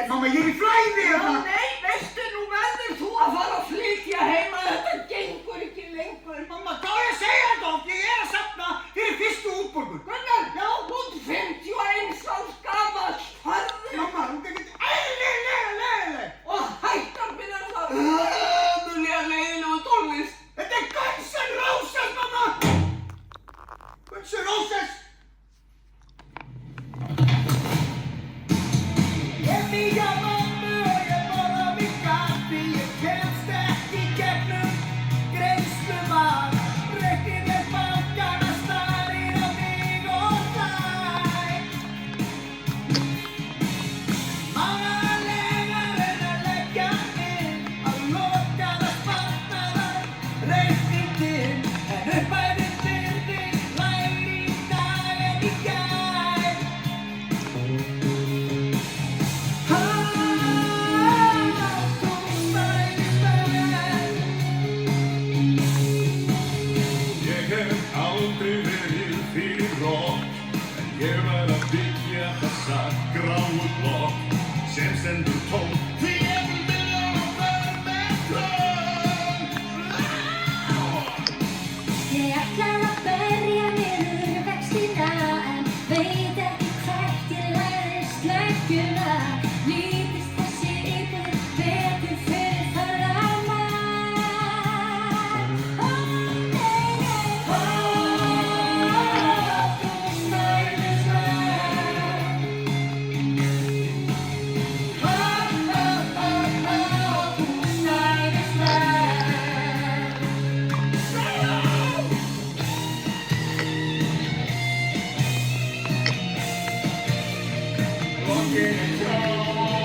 Mamma, ég er í flæði hérna! Nei, veistu, nú verður þú að fara að flytja heima, þetta gengur ekki lengur. Mamma, hvað er að segja þetta oft? Ég er að safna fyrir fyrstu útborgun. Gunnar, já, þú ert 51 árs gamall, farðu. Mamma, þú getur leiðileg. Og hættar minna það ömulega leiðilegu tónlist. Þetta er Guns N' Roses, mamma! Guns N' Roses! Ég var að byggja þessa gráu blokk sem stendur tóm því ég vil byrja á ferð með klöpp. Ég ætlaði að berja niður vextina en veit ekki hvert ég lagði sleggjuna. Nýtist þessi íbúð betur fyrir ferðamann. Look at it go.